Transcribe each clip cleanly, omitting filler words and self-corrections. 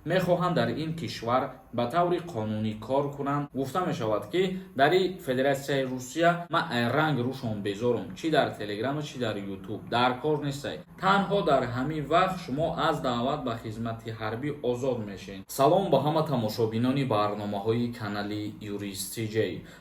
мехоҳанд дар ин кишвар ба таври қонунӣ кор кунанд. гуфта мешавад ки дар федератсияи Русия ман ранг рӯшон безорум, чи дар Telegram чи дар YouTube дар кор нестай. танҳо дар ҳамин вақт шумо аз даъват ба хизмати ҳарбӣ озод мешавед. салом ба ҳама тамошобинони барномаҳои канали Юрист.TJ.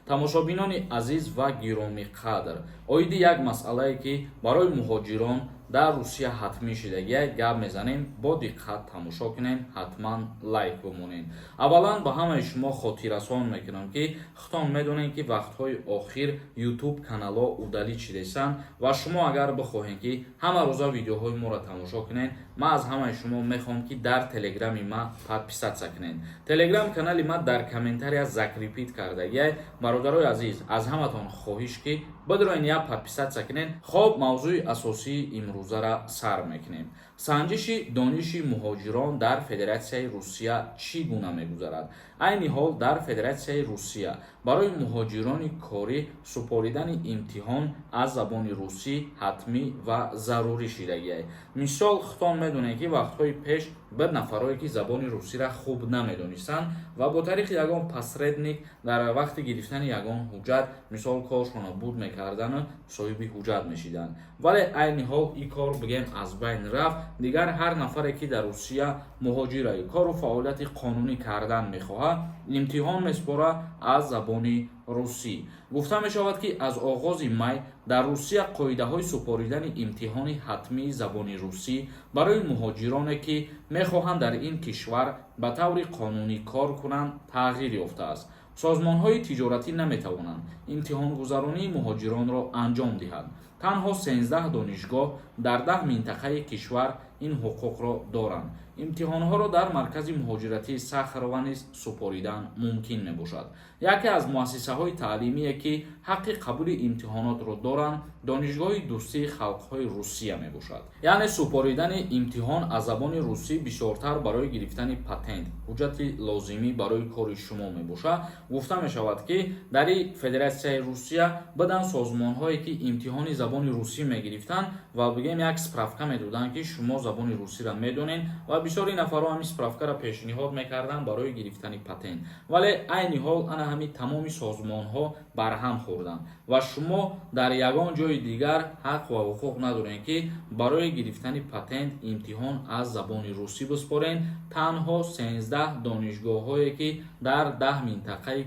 тамошобинони азиз ва гиромиқадр, оиди як масъалае ки барои муҳоҷирон дар Русия ҳатмӣ шидагия гап мезанем. бо диққат тамошо кунем, ҳатман лайк бимонед. аввалан ба ҳамаи шумо хотиррасон мекунам ки худтон медонед ки вақтҳои охир YouTube каналҳо удалӣ шидастанд ва шумо агар бихоҳед ки ҳама рӯза видеоҳои моро тамошо кунед, ман аз ҳамаи шумо мехоҳам ки дар Telegram-и ма подписатсия кунед. Telegram канали ма дар комментария закрепит кардагия. бародарои азиз, аз ҳаматон хоҳиш ки бидроен я подписатсия кунед. хоб, мавзӯи асосии имрӯзара сар мекунем. санҷиши дониши муҳоҷирон дар Федератсияи Русия чӣ гуна мегузарад? айни ҳол дар Федератсияи Русия барои муҳоҷирони корӣ супоридани имтиҳон аз забони русӣ ҳатмӣ ва зарурӣ шидагиаст. мисол, худтон медонед ки вақтҳои пеш бир нафарое ки забони русиро хуб намедонистанд ва бо тариқи ягон посредник дар вақти гирифтани ягон ҳуҷҷат, мисол коршона буд мекардану соҳиби ҳуҷҷат мешиданд. вале айни ҳол ин кор бигем аз байн рафт. дигар ҳар нафаре ки дар Русия муҳоҷираи кору фаъолияти қонунӣ кардан мехоҳад, имтиҳон меспора аз забони русӣ. гуфта мешавад ки аз оғози май дар Русия қоидаҳои супоридани имтиҳони ҳатмии забони русӣ барои муҳоҷироне ки мехоҳанд дар ин кишвар ба таври қонунӣ кор кунанд тағйир ёфтааст. созмонҳои тиҷоратӣ наметавонанд имтиҳонгузаронии муҳоҷиронро анҷом диҳанд. танҳо 13 донишгоҳ дар 10 минтақаи кишвар ин ҳуқуқро доранд. имтиҳонҳоро дар маркази муҳоҷиратии Сахарова низ супоридан мумкин мебошад. яке аз муассисаҳои таълимие ки ҳаққи қабули имтиҳонотро доранд, донишгоҳи дӯстии халқҳои Русия мебошад. яъне супоридани имтиҳон аз забони русӣ бисёртар барои гирифтани патент, ҳуҷҷати лозимӣ барои кори шумо мебошад. гуфта мешавад ки дар Федератсияи Русия бидан созмонҳое ки имтиҳони забони русӣ мегирифтанд ва бигем як справка медоданд ки шумо забони русиро медонед ва бисёри нафарҳо ҳамин справкаро пешниҳод мекарданд барои гирифтани патент. вале айни ҳол ана ҳамин тамоми созмонҳо барҳам хӯрданд ва шумо дар ягон ҷои дигар ҳақ ва ҳуқуқ надоред ки барои гирифтани патент имтиҳон аз забони русӣ биспоред. танҳо 13 донишгоҳҳое ки дар 10 минтақаи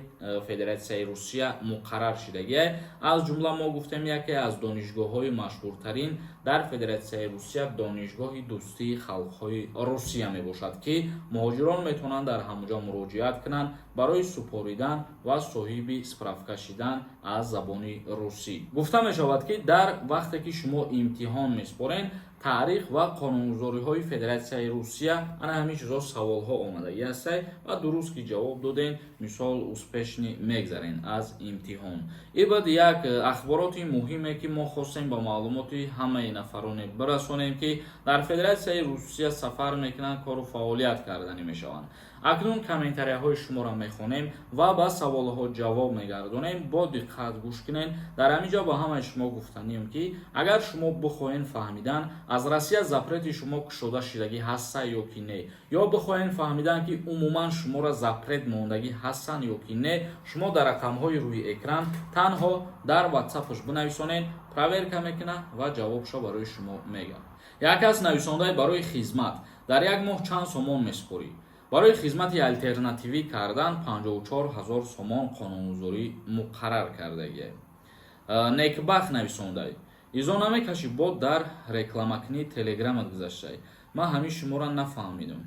Федератсияи Русия муқаррар шидагиаст. аз ҷумла мо гуфтем яке аз донишгоҳҳои машҳуртарин дар Федератсияи Русия донишгоҳи дӯстии халқҳои Русия мебошад ки муҳоҷирон метавонанд дар ҳамуҷо муроҷиат кунанд барои супоридан ва соҳиби справка шидан аз забони русӣ. гуфта мешавад ки дар вақте ки шумо имтиҳон меспоред, таърих ва қонунгузориҳои Федератсияи Русия ана ҳамин чизо саволҳо омадаги ҳастанд ва дуруст ки ҷавоб додем, мисол успешни мегзарен аз имтиҳон. ин бад як ахбороти муҳиме ки мо хостем ба маълумоти ҳамаи нафароне бирасонем ки дар Федератсияи Русия сафар мекунанд, кору фаъолият карданӣ мешаванд. акнун комментарияҳои шуморо мехонем ва ба саволҳо ҷавоб мегардонем. бо диққат гӯш кунед. дар ҳамин ҷо ба ҳамаи шумо гуфтанем ки агар шумо бихоҳед фаҳмидан аз Россия запрети шумо кушода шидагӣ ҳаста ё ки не, ё бихоҳед фаҳмидан ки умуман шуморо запрет мондагӣ ҳастанд ё ки не, шумо дар рақамҳои рӯи экран танҳо дар WhatsApp-аш бинависонед, проверка мекунад ва ҷавобшо барои шумо мегӯяд. як кас нависондаи барои хизмат дар як моҳ чанд сомон меспорӣ? барои хизмати алтернативӣ кардан 54 000 сомон қонунгузорӣ муқаррар кардагиаст. некбахт нависондаи изо намекашӣ бо дар рекламакунӣ Телеграмат гузаштаи. ман ҳамин шуморо нафаҳмидам.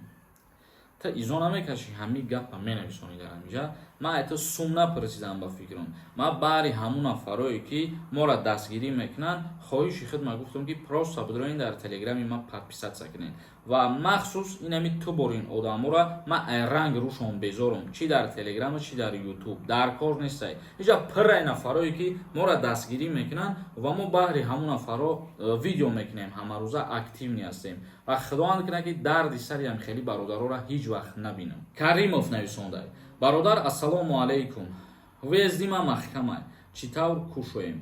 та изо намекашӣ ҳамин гапа менависонӣ дар ҳаминҷа. ман айта сум напирсидам ба фикрам. ман баъри ҳамун нафарое ки моро дастгирӣ мекунанд, хоҳиши хидмат гуфтам ки просто бидроен дар Телеграми ман подписатсия кунед ва махсус инами ту борин одаморо ман ранг рӯшон безорум, чи дар Телеграм чи дар YouTube дар кор нестай. инҷа пирраи нафарое ки моро дастгирӣ мекунанд ва мо баъри ҳамун нафаро видео мекунем, ҳамарӯза активни ҳастем ва худованд кунад ки дарди сари ҳамхели бародароро ҳеҷ вақт набинам. Каримов нависондай: бародар, ассалому алайкум. вуезди ман маҳкамай, чӣ тавр кушоем?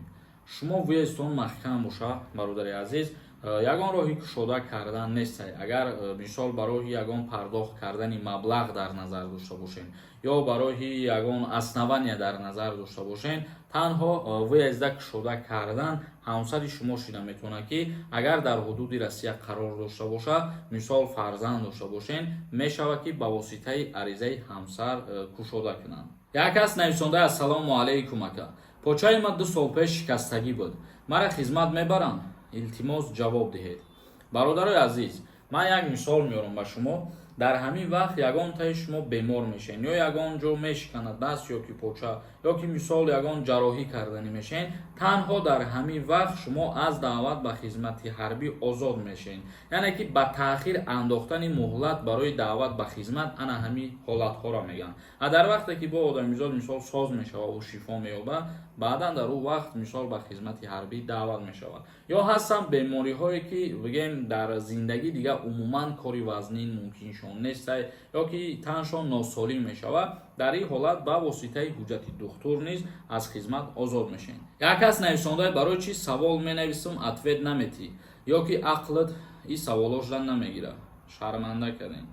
шумо вуездтон маҳкам боша, бародари азиз. ягон роҳи кушода кардан нестай. Агар мисол барои ягон пардохт кардани маблағ дар назар дошта бошем ё барои ягон основания дар назар дошта бошем, танҳо виезда кушода кардан ҳамсари шумо шуда метавонад ки агар дар ҳудуди Россия қарор дошта боша, мисол фарзанд дошта бошен, мешавад ки ба воситаи аризаи ҳамсар кушода кунанд. Як кас нависонда ассалому алайкум ака. Почаи ма 2 сол пеш шикастагӣ буд. Мара хизмат мебаранд. Илтимос ҷавоб диҳед. Бародарои азиз, ман як мисол меорам ба шумо. Дар ҳамин вақт ягон таи шумо бемор мешен ё ягон ҷо мешиканад даст ё ки поча ё ки мисол ягон ҷарроҳӣ карданӣ мешен, танҳо дар ҳамин вақт шумо аз даъват ба хизмати ҳарбӣ озод мешен. Яъне ки ба таъхир андохтани муҳлат барои даъват ба хизмат ана ҳамин ҳолатҳоро мегӯян. Дар вақте ки бо одамизод мисол соз мешавад ва шифо меёбад, баъдан дар ӯ вақт мисол ба хизмати ҳарбӣ даъват мешавад. Ё ҳастанд бемориҳое ки бигем дар зиндагӣ дига умуман кори вазнин мумкиншон нестай ё ки таншон носолим мешавад, дар ин ҳолат ба воситаи ҳуҷҷати духтур низ аз хизмат озод мешен. Як кас нависонда барои чӣ савол менависам ответ наметӣ ё ки ақлат ин саволошда намегирад. Шарманда кардем.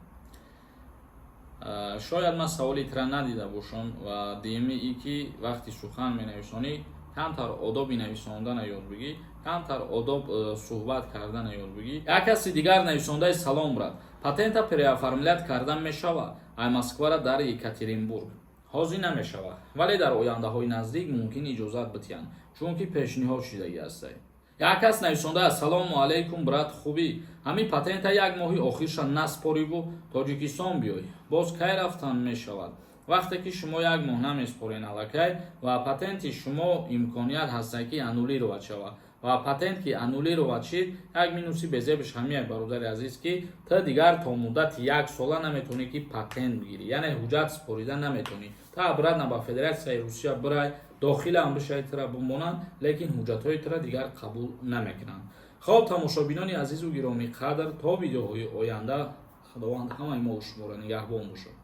Шояд ман саволи тира надида бошам ва дуюми ин ки вақти сухан менависонӣ камтар одоби нависонданро ёд бигӣ, камтар одоб суҳбат карданро ёд бигӣ. Як каси дигар нависондаи салом брат. Патента переоформлят кардан мешавад. Ай Москвара дар Екатеринбург. Ҳозир намешавад, вале дар ояндаҳои наздик мумкин иҷозат битиҳанд, чунки пешниҳод шудагӣ ҳастай. Як кас нависонда ассалому алайкум брат, хубӣ? Ҳамин патента як моҳи охирша наспориву Тоҷикистон биёй. Боз кай рафтан мешавад? Вақте ки шумо як моҳ намеспорен аллакай ва патенти шумо имконият ҳастай ки аннулировад шавад. Ва патент ки аннулировад шид, як минуси безебаш ҳамияй бародари азиз ки та дигар то муддати 1 сола наметавонӣ ки патент бигирӣ, яъне ҳуҷҷат спорида наметавонӣ. Та обратно ба Федератсияи Русия бирай, дохили амришаи тира бимонанд, лекин ҳуҷҷатҳои тира дигар қабул намекунанд. Хоб, тамошобинони азизу гиромиқадр, то видеоҳои оянда, худованд ҳамаи мо шуморо нигаҳбон бошад.